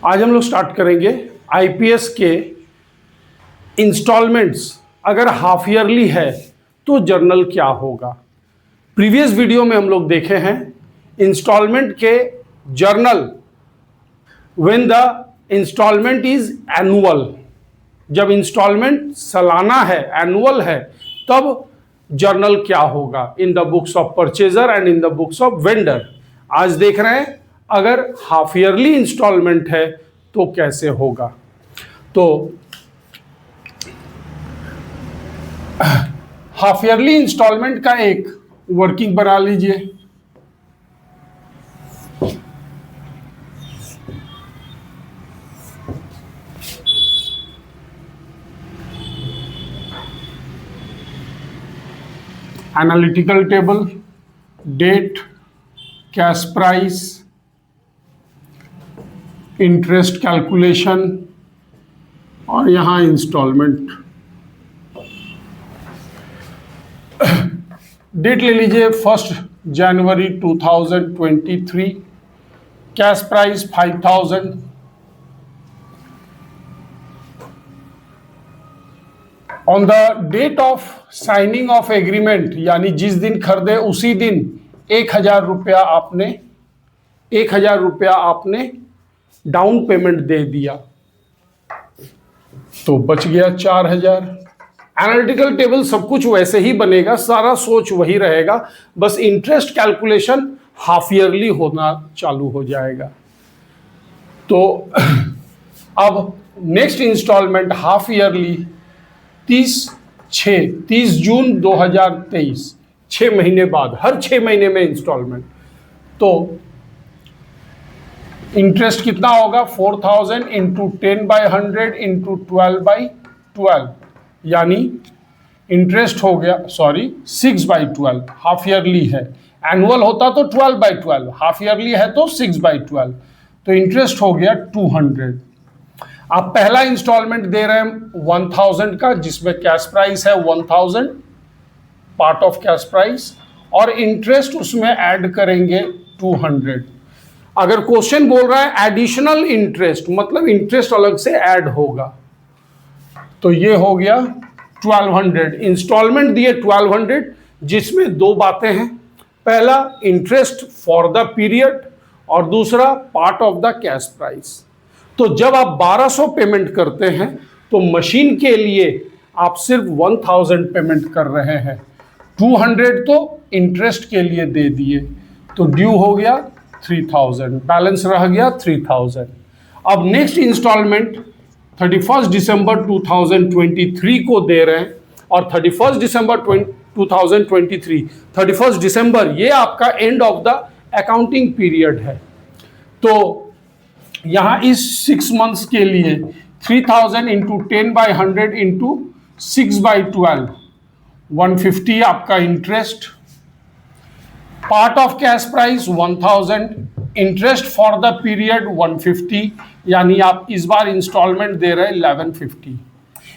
आज हम लोग स्टार्ट करेंगे आईपीएस के इंस्टॉलमेंट्स अगर हाफ ईयरली है तो जर्नल क्या होगा। प्रीवियस वीडियो में हम लोग देखे हैं इंस्टॉलमेंट के journal when the instalment is annual. जब इंस्टॉलमेंट सालाना है, एनुअल है, तब जर्नल क्या होगा in the books of purchaser and in the books of vendor. आज देख रहे हैं अगर हाफ ईयरली इंस्टॉलमेंट है तो कैसे होगा। तो हाफ ईयरली इंस्टॉलमेंट का एक वर्किंग बना लीजिए। Analytical table, date, cash price, interest calculation और यहां इंस्टॉलमेंट। डेट ले लीजिए 1 जनवरी 2023, cash price 5000, on the date of signing of agreement, यानी जिस दिन खरीदे उसी दिन 1000 रुपया आपने डाउन पेमेंट दे दिया तो बच गया 4000। एनालिटिकल टेबल सब कुछ वैसे ही बनेगा, सारा सोच वही रहेगा, बस इंटरेस्ट कैलकुलेशन हाफ ईयरली होना चालू हो जाएगा। तो अब नेक्स्ट इंस्टॉलमेंट हाफ ईयरली 30 जून 2023, 6 महीने बाद, हर 6 महीने में इंस्टॉलमेंट। तो इंटरेस्ट कितना होगा 4000 इंटू 10/100 इंटू 12/12, यानी इंटरेस्ट हो गया 6/12। हाफ ईयरली है, एनुअल होता तो 12/12, हाफ ईयरली है तो 6/12, तो इंटरेस्ट हो गया 200। आप पहला इंस्टॉलमेंट दे रहे हैं 1000 का, जिसमें कैश प्राइस है 1000, पार्ट ऑफ कैश प्राइस, और इंटरेस्ट उसमें ऐड करेंगे 200। अगर क्वेश्चन बोल रहा है एडिशनल इंटरेस्ट, मतलब इंटरेस्ट अलग से ऐड होगा, तो ये हो गया 1200। इंस्टॉलमेंट दिए 1200, जिसमें दो बातें हैं, पहला इंटरेस्ट फॉर द पीरियड और दूसरा part of the cash price. तो जब आप 1200 पेमेंट करते हैं तो मशीन के लिए आप सिर्फ 1000 पेमेंट कर रहे हैं, 200 तो इंटरेस्ट के लिए दे दिए, तो ड्यू हो गया 3000, बैलेंस रह गया 3000। अब नेक्स्ट इंस्टॉलमेंट 31 दिसंबर 2023 को दे रहे हैं, और 31 दिसंबर 2023, 31 दिसंबर ये आपका and of the accounting period है। तो यहाँ इस 6 मंथ्स के लिए 3000 इंटू 10/100 इंटू 6/12, 150 आपका interest, part of cash price 1000, interest for the period 150, यानी आप इस बार इंस्टॉलमेंट दे रहे हैं 1150।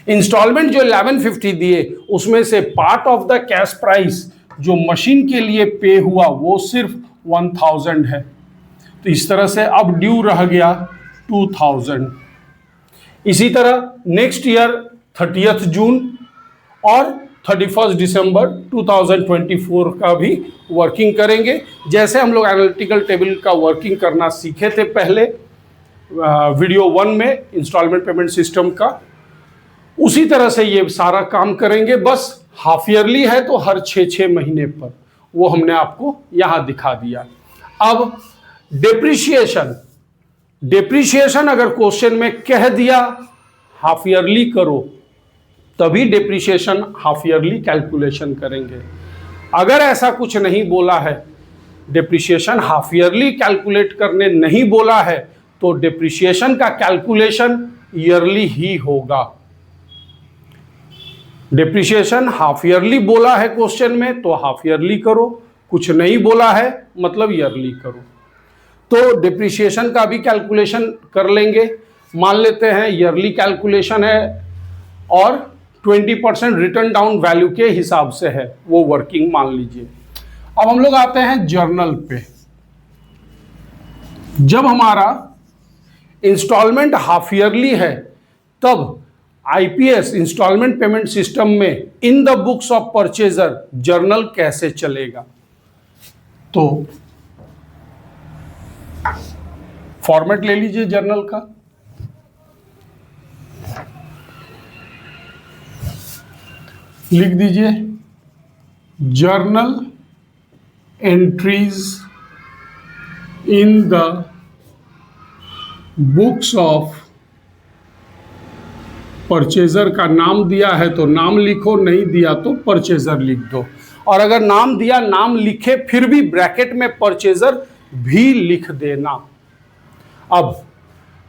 इंस्टॉलमेंट जो 1150 दिए उसमें से part of the cash price जो मशीन के लिए पे हुआ वो सिर्फ 1000 है, तो इस तरह से अब ड्यू रह गया 2000। इसी तरह नेक्स्ट ईयर 30 जून और 31 दिसंबर 2024 का भी वर्किंग करेंगे, जैसे हम लोग एनालिटिकल टेबल का वर्किंग करना सीखे थे पहले वीडियो 1 में इंस्टॉलमेंट पेमेंट सिस्टम का, उसी तरह से ये सारा काम करेंगे। बस हाफ ईयरली है तो हर 6 महीने पर, वो हमने आपको यहाँ दिखा दिया। अब डेप्रिसिएशन अगर क्वेश्चन में कह दिया हाफ ईयरली करो, तभी डेप्रिसिएशन हाफ ईयरली कैलकुलेशन करेंगे। अगर ऐसा कुछ नहीं बोला है, डेप्रिसिएशन हाफ ईयरली कैलकुलेट करने नहीं बोला है, तो डेप्रिसिएशन का कैलकुलेशन ईयरली ही होगा। डेप्रिसिएशन हाफ ईयरली बोला है क्वेश्चन में तो हाफ ईयरली करो, कुछ नहीं बोला है मतलब ईयरली करो। तो डेप्रिसिएशन का भी कैलकुलेशन कर लेंगे। मान लेते हैं ईयरली कैलकुलेशन है और 20% रिटर्न डाउन वैल्यू के हिसाब से है, वो वर्किंग मान लीजिए। अब हम लोग आते हैं जर्नल पे। जब हमारा इंस्टॉलमेंट हाफ ईयरली है, तब आईपीएस इंस्टॉलमेंट पेमेंट सिस्टम में इन the books of purchaser journal कैसे चलेगा? तो फॉर्मेट ले लीजिए जर्नल का। लिख दीजिए journal entries in the books of purchaser का नाम दिया है तो नाम लिखो, नहीं दिया तो परचेजर लिख दो। और अगर नाम दिया, नाम लिखे फिर भी ब्रैकेट में परचेजर भी लिख देना। अब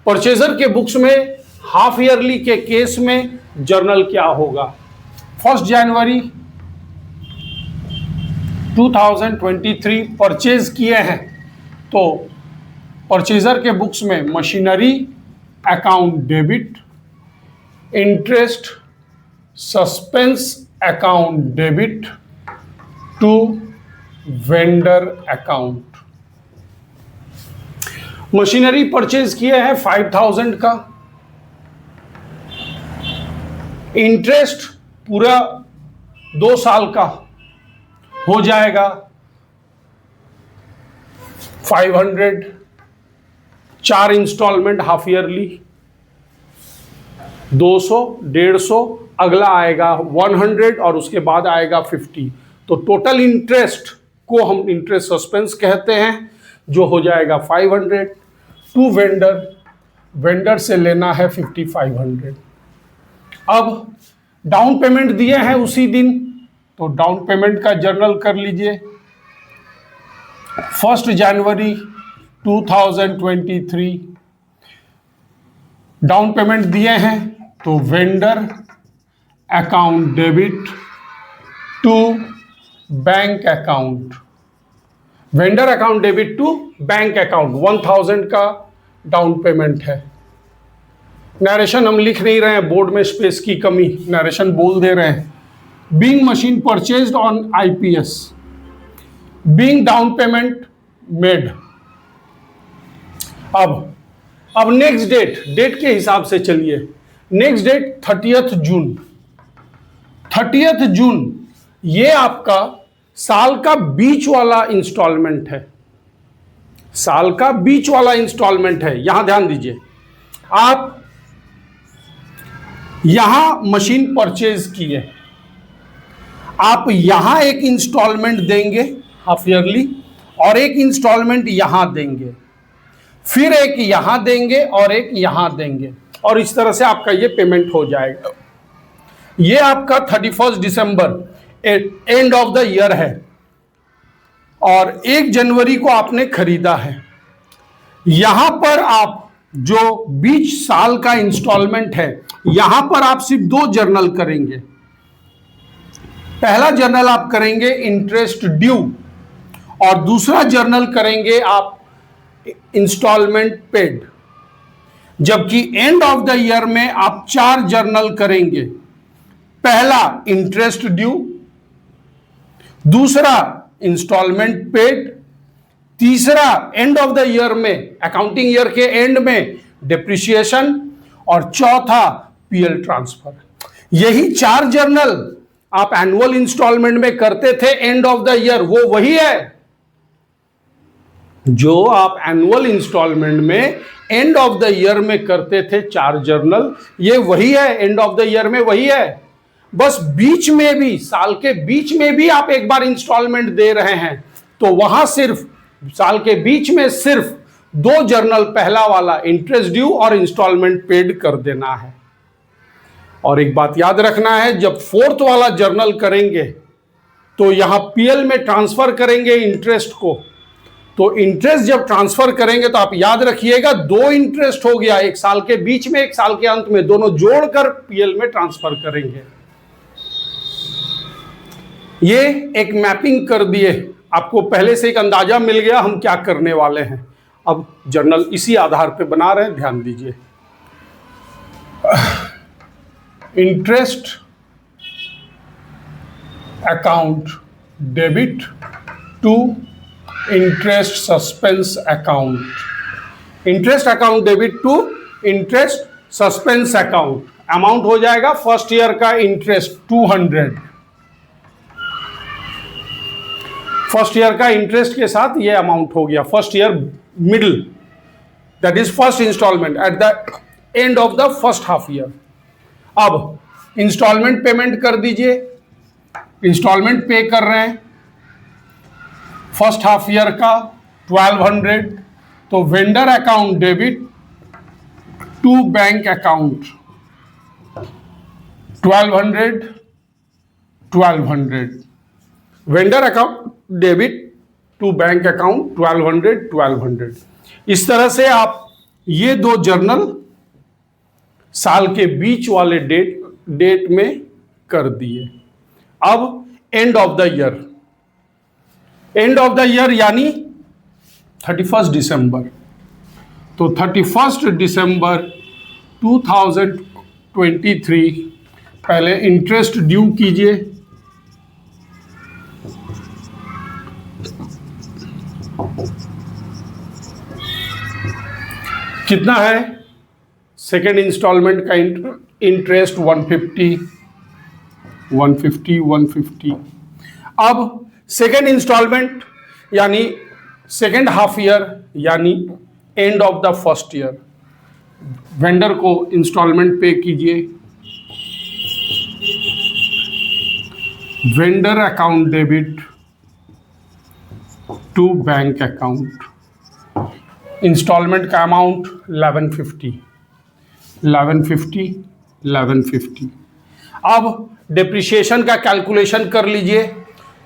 परचेजर के बुक्स में हाफ ईयरली के केस में जर्नल क्या होगा? 1 जनवरी 2023 परचेज किए हैं तो परचेजर के बुक्स में machinery account debit, interest suspense account debit to vendor account. Machinery purchase किए हैं 5000 का, इंटरेस्ट पूरा 2 साल का हो जाएगा 500, 4 इंस्टॉलमेंट हाफ ईयरली 200, 150, अगला आएगा 100 और उसके बाद आएगा 50। तो टोटल इंटरेस्ट को हम इंटरेस्ट सस्पेंस कहते हैं, जो हो जाएगा 500 टू वेंडर, वेंडर से लेना है 5500। अब डाउन पेमेंट दिए हैं उसी दिन, तो डाउन पेमेंट का जर्नल कर लीजिए। 1 जनवरी 2023 डाउन पेमेंट दिए हैं तो vendor account debit to bank account, vendor account debit to bank account 1000 का डाउन पेमेंट है। नरेशन हम लिख नहीं रहे हैं, बोर्ड में स्पेस की कमी, नरेशन बोल दे रहे हैं। Being machine purchased on IPS, being down payment made. अब नेक्स्ट डेट के हिसाब से चलिए। नेक्स्ट डेट 30 जून, 30 जून ये आपका साल का बीच वाला इंस्टॉलमेंट है, साल का बीच वाला इंस्टॉलमेंट है। यहां ध्यान दीजिए, आप यहां मशीन परचेज किए, आप यहां एक इंस्टॉलमेंट देंगे हाफ ईयरली और एक इंस्टॉलमेंट यहां देंगे, फिर एक यहां देंगे और एक यहां देंगे, और इस तरह से आपका ये पेमेंट हो जाएगा। ये आपका 31 दिसंबर एंड ऑफ द ईयर है और 1 जनवरी को आपने खरीदा है। यहां पर आप जो बीच साल का इंस्टॉलमेंट है, यहां पर आप सिर्फ 2 जर्नल करेंगे। पहला जर्नल आप करेंगे इंटरेस्ट ड्यू और दूसरा जर्नल करेंगे आप इंस्टॉलमेंट पेड। जबकि एंड ऑफ द ईयर में आप 4 जर्नल करेंगे। पहला इंटरेस्ट ड्यू, दूसरा इंस्टॉलमेंट पेड, तीसरा एंड ऑफ द ईयर में अकाउंटिंग ईयर के एंड में डिप्रिसिएशन और चौथा पीएल ट्रांसफर। यही 4 जर्नल आप एनुअल इंस्टॉलमेंट में करते थे एंड ऑफ द ईयर, वो वही है जो आप एनुअल इंस्टॉलमेंट में एंड ऑफ द ईयर में करते थे। 4 जर्नल ये वही है, एंड ऑफ द ईयर में वही है। बस बीच में भी, साल के बीच में भी आप एक बार इंस्टॉलमेंट दे रहे हैं, तो वहां सिर्फ साल के बीच में सिर्फ 2 जर्नल, पहला वाला इंटरेस्ट ड्यू और इंस्टॉलमेंट पेड कर देना है। और एक बात याद रखना है, जब 4th वाला जर्नल करेंगे तो यहां पीएल में ट्रांसफर करेंगे इंटरेस्ट को। तो इंटरेस्ट जब ट्रांसफर करेंगे तो आप याद रखिएगा 2 इंटरेस्ट हो गया, एक साल के बीच में, एक साल के अंत में, दोनों जोड़कर पीएल में ट्रांसफर करेंगे। ये एक मैपिंग कर दिए, आपको पहले से एक अंदाजा मिल गया हम क्या करने वाले हैं। अब जर्नल इसी आधार पे बना रहे हैं, ध्यान दीजिए। Interest account debit to interest suspense account, interest account debit to interest suspense account, amount हो जाएगा फर्स्ट ईयर का इंटरेस्ट 200, फर्स्ट ईयर का इंटरेस्ट के साथ ये अमाउंट हो गया, first year middle, that is first instalment at the end of the first half year. अब इंस्टॉलमेंट पेमेंट कर दीजिए, इंस्टॉलमेंट पे कर रहे हैं फर्स्ट हाफ ईयर का 1200, तो vendor account debit to bank account 1200, vendor account debit to bank account 1200। इस तरह से आप ये दो जर्नल साल के बीच वाले डेट में कर दिए। अब and of the year, and of the year यानी 31 दिसंबर, तो 31 दिसंबर 2023 पहले इंटरेस्ट ड्यू कीजिए, कितना है? सेकेंड इंस्टॉलमेंट का इंटरेस्ट 150। अब सेकेंड इंस्टॉलमेंट यानी सेकेंड हाफ ईयर यानी end of the first year, vendor को इंस्टॉलमेंट पे कीजिए, vendor account debit to bank account, instalment का अमाउंट 1150। अब डिप्रिसिएशन का कैलकुलेशन कर लीजिए,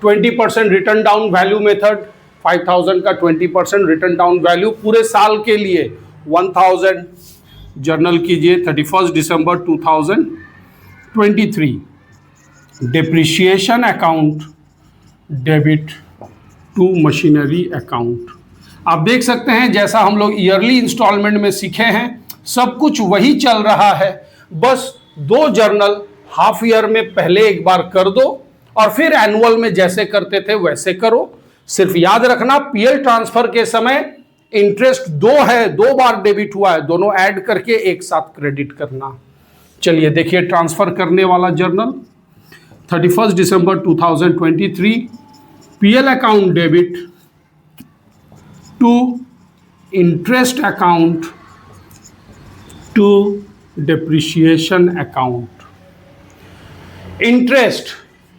20% रिटर्न डाउन वैल्यू मेथड, 5000 का 20% रिटर्न डाउन वैल्यू पूरे साल के लिए 1000 जर्नल कीजिए 31 दिसंबर 2023। Depreciation account debit to machinery account. आप देख सकते हैं जैसा हम लोग ईयरली इंस्टॉलमेंट में सीखे हैं सब कुछ वही चल रहा है, बस दो जर्नल हाफ ईयर में पहले एक बार कर दो और फिर एनुअल में जैसे करते थे वैसे करो। सिर्फ याद रखना पीएल ट्रांसफर के समय इंटरेस्ट दो है, दो बार डेबिट हुआ है, दोनों ऐड करके एक साथ क्रेडिट करना। चलिए देखिए ट्रांसफर करने वाला जर्नल 31 दिसंबर 2023, PL account debit to interest account to depreciation account. Interest,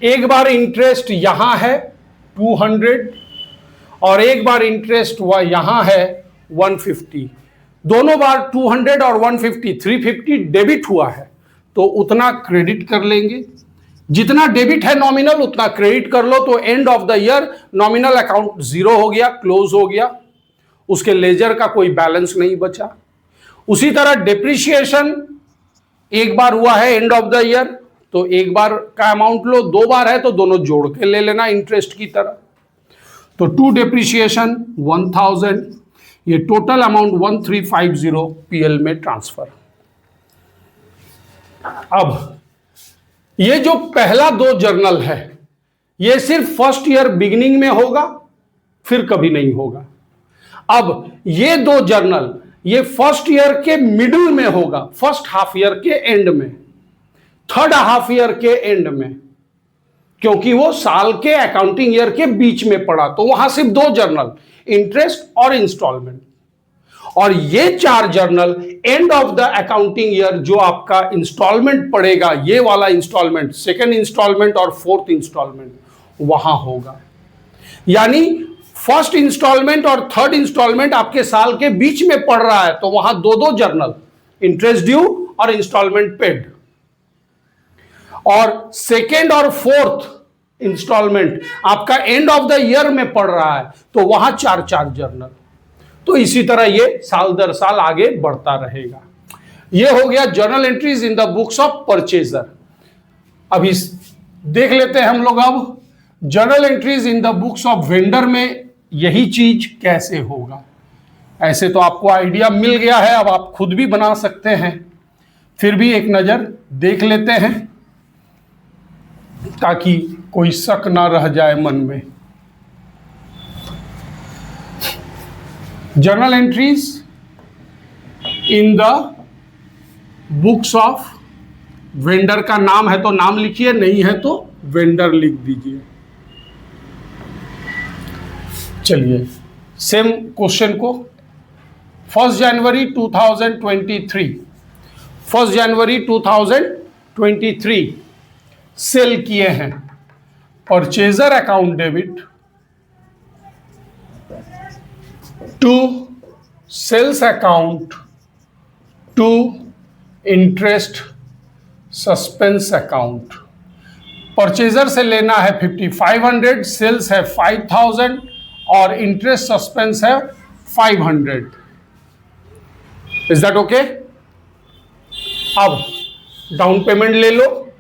एक बार इंटरेस्ट यहां है 200 और एक बार इंटरेस्ट हुआ यहां है 150, दोनों बार 200 और 150 350 डेबिट हुआ है, तो उतना क्रेडिट कर लेंगे। जितना डेबिट है नॉमिनल उतना क्रेडिट कर लो, तो and of the year nominal account zero हो गया, क्लोज हो गया, उसके लेजर का कोई बैलेंस नहीं बचा। उसी तरह डिप्रिसिएशन एक बार हुआ है एंड ऑफ द ईयर, तो एक बार का अमाउंट लो, दो बार है तो दोनों जोड़ के ले लेना इंटरेस्ट की तरह। तो टू डिप्रिसिएशन 1000, ये टोटल अमाउंट 1350 पीएल में ट्रांसफर। अब ये जो पहला दो जर्नल है ये सिर्फ फर्स्ट ईयर बिगिनिंग में होगा, फिर कभी नहीं होगा। अब ये दो जर्नल ये फर्स्ट ईयर के मिडिल में होगा, फर्स्ट हाफ ईयर के एंड में, थर्ड हाफ ईयर के एंड में, क्योंकि वो साल के अकाउंटिंग ईयर के बीच में पड़ा, तो वहां सिर्फ दो जर्नल, इंटरेस्ट और इंस्टॉलमेंट। और ये चार journal and of the accounting year जो आपका इंस्टॉलमेंट पड़ेगा, ये वाला इंस्टॉलमेंट, सेकेंड इंस्टॉलमेंट और फोर्थ इंस्टॉलमेंट वहां होगा। यानी फर्स्ट इंस्टॉलमेंट और थर्ड इंस्टॉलमेंट आपके साल के बीच में पड़ रहा है, तो वहां दो दो जर्नल, इंटरेस्ट ड्यू और इंस्टॉलमेंट पेड। और सेकेंड और फोर्थ इंस्टॉलमेंट आपका एंड ऑफ द ईयर में पड़ रहा है, तो वहां चार चार जर्नल। तो इसी तरह ये साल दर साल आगे बढ़ता रहेगा। ये हो गया journal entries in the books of purchaser. अभी देख लेते हैं हम लोग अब journal entries in the books of vendor में यही चीज कैसे होगा। ऐसे तो आपको आइडिया मिल गया है, अब आप खुद भी बना सकते हैं, फिर भी एक नजर देख लेते हैं ताकि कोई शक ना रह जाए मन में। Journal entries in the books of, vendor का नाम है तो नाम लिखिए, नहीं है तो वेंडर लिख दीजिए। चलिए सेम क्वेश्चन को 1 जनवरी 2023, 1 जनवरी 2023 सेल किए हैं। Purchaser account debit to sales account to interest suspense account. Purchaser से लेना है 5500, सेल्स है 5000 और इंटरेस्ट सस्पेंस है 500। Is that okay? अब डाउन पेमेंट ले लो।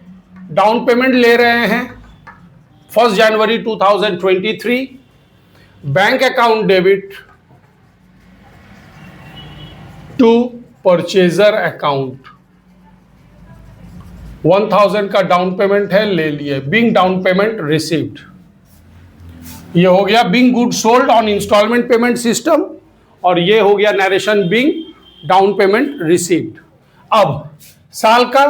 डाउन पेमेंट ले रहे हैं 1 जनवरी 2023, bank account debit to purchaser account. 1000 का डाउन पेमेंट है, ले लिए। बिंग डाउन पेमेंट रिसीव्ड, ये हो गया being good sold on instalment payment system, और ये हो गया narration being down payment received. अब साल का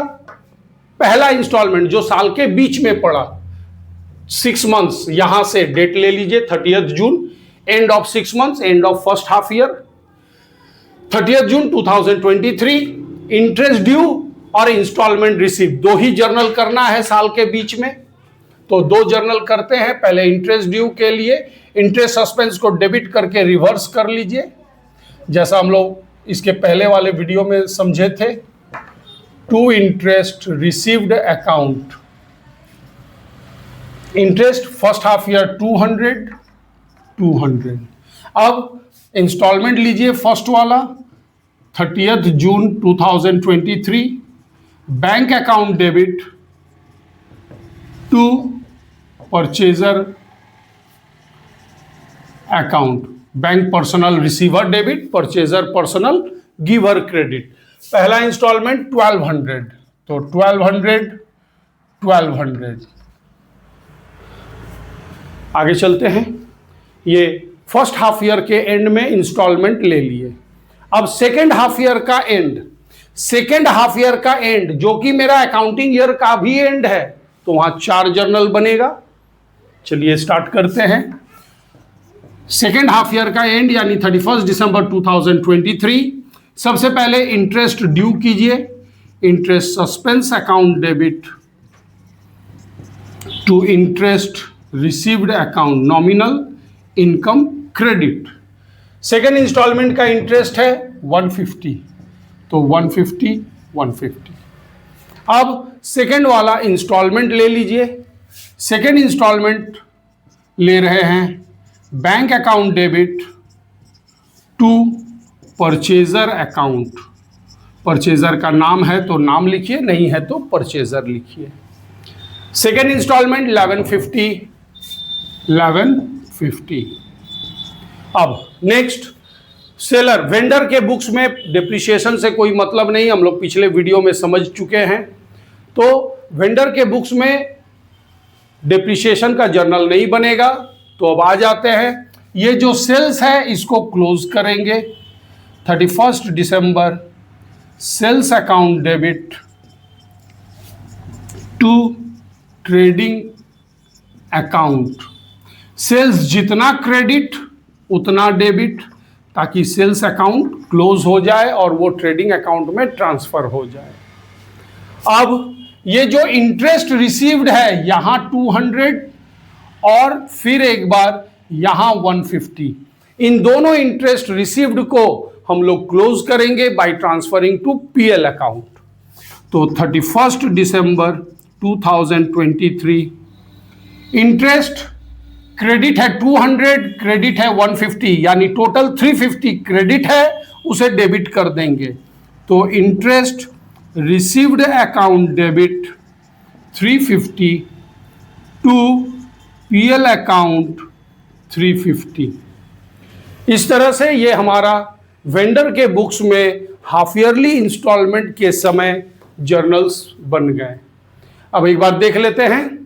पहला इंस्टॉलमेंट जो साल के बीच में पड़ा, 6 मंथ्स, यहां से डेट ले लीजिए 30 June, end of 6 months, end of first half year 30 June 2023। Interest due और इंस्टॉलमेंट रिसीव, दो ही जर्नल करना है साल के बीच में, तो 2 जर्नल करते हैं। पहले इंटरेस्ट ड्यू के लिए इंटरेस्ट सस्पेंस को डेबिट करके रिवर्स कर लीजिए, जैसा हम लोग इसके पहले वाले वीडियो में समझे थे। To interest received account, interest first half year 200। अब इंस्टॉलमेंट लीजिए फर्स्ट वाला 30 जून 2023, bank account debit to purchaser account, bank personal receiver debit, purchaser personal giver credit. पहला इंस्टॉलमेंट 1200, तो 1200। आगे चलते हैं। ये फर्स्ट हाफ ईयर के एंड में इंस्टॉलमेंट ले लिए। अब सेकेंड हाफ ईयर का एंड, सेकेंड हाफ ईयर का एंड जो कि मेरा अकाउंटिंग ईयर का भी एंड है, तो वहां 4 जर्नल बनेगा। चलिए स्टार्ट करते हैं। सेकेंड हाफ ईयर का एंड यानी 31 दिसंबर 2023। सबसे पहले इंटरेस्ट ड्यू कीजिए, interest suspense account debit to interest received account nominal income credit. Second instalment का इंटरेस्ट है 150, तो 150। अब सेकेंड वाला इंस्टॉलमेंट ले लीजिए। सेकेंड इंस्टॉलमेंट ले रहे हैं bank account debit to purchaser account. Purchaser का नाम है तो नाम लिखिए, नहीं है तो परचेजर लिखिए। Second instalment 1150। अब नेक्स्ट सेलर, वेंडर के बुक्स में डिप्रिसिएशन से कोई मतलब नहीं, हम लोग पिछले वीडियो में समझ चुके हैं। तो वेंडर के बुक्स में डिप्रिसिएशन का जर्नल नहीं बनेगा। तो अब आ जाते हैं, ये जो सेल्स है इसको क्लोज करेंगे। 31 दिसंबर sales account debit to trading account. Sales जितना क्रेडिट उतना डेबिट, ताकि सेल्स अकाउंट क्लोज हो जाए और वो ट्रेडिंग अकाउंट में ट्रांसफर हो जाए। अब ये जो इंटरेस्ट रिसीव्ड है यहां 200 और फिर एक बार यहां 150, इन दोनों इंटरेस्ट रिसीव्ड को हम लोग क्लोज करेंगे by transferring to PL account. तो 31 दिसंबर 2023 इंटरेस्ट क्रेडिट है 200, क्रेडिट है 150, यानी टोटल 350 क्रेडिट है, उसे डेबिट कर देंगे। तो interest received account debit 350 to PL account 350। इस तरह से ये हमारा वेंडर के बुक्स में हाफ ईयरली इंस्टॉलमेंट के समय जर्नल्स बन गए। अब एक बार देख लेते हैं,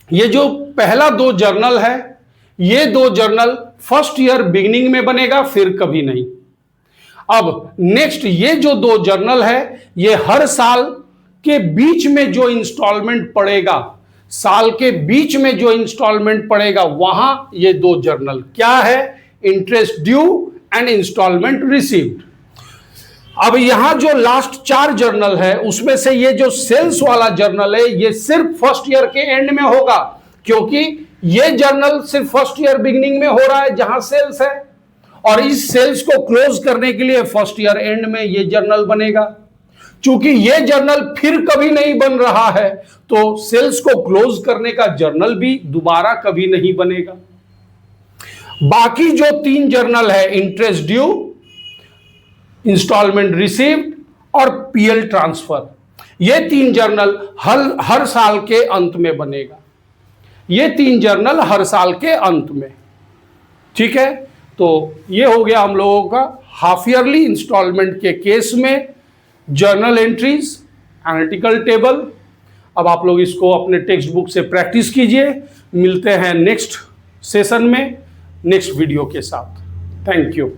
ये जो पहला 2 जर्नल है, ये 2 जर्नल फर्स्ट ईयर बिगिनिंग में बनेगा, फिर कभी नहीं। अब नेक्स्ट ये जो दो जर्नल है, ये हर साल के बीच में जो इंस्टॉलमेंट पड़ेगा, साल के बीच में जो इंस्टॉलमेंट पड़ेगा, वहां ये दो जर्नल क्या है, interest due and instalment received. अब यहां जो लास्ट 4 जर्नल है उसमें से ये जो सेल्स वाला जर्नल है ये सिर्फ फर्स्ट ईयर के एंड में होगा, क्योंकि ये जर्नल सिर्फ फर्स्ट ईयर बिगिनिंग में हो रहा है जहां सेल्स है, और इस सेल्स को क्लोज करने के लिए फर्स्ट ईयर एंड में ये जर्नल बनेगा। चूंकि ये जर्नल फिर कभी नहीं बन रहा है तो सेल्स को क्लोज करने का जर्नल भी दोबारा कभी नहीं बनेगा। बाकी जो 3 जर्नल है, इंटरेस्ट ड्यू, इंस्टॉलमेंट रिसीव्ड और पीएल ट्रांसफर, ये 3 जर्नल हर साल के अंत में बनेगा। ये 3 जर्नल हर साल के अंत में, ठीक है। तो ये हो गया हम लोगों का हाफ ईयरली इंस्टॉलमेंट के केस में जर्नल एंट्रीज, एनालिटिकल टेबल। अब आप लोग इसको अपने टेक्स्ट बुक से प्रैक्टिस कीजिए। मिलते हैं नेक्स्ट सेशन में नेक्स्ट वीडियो के साथ। Thank you.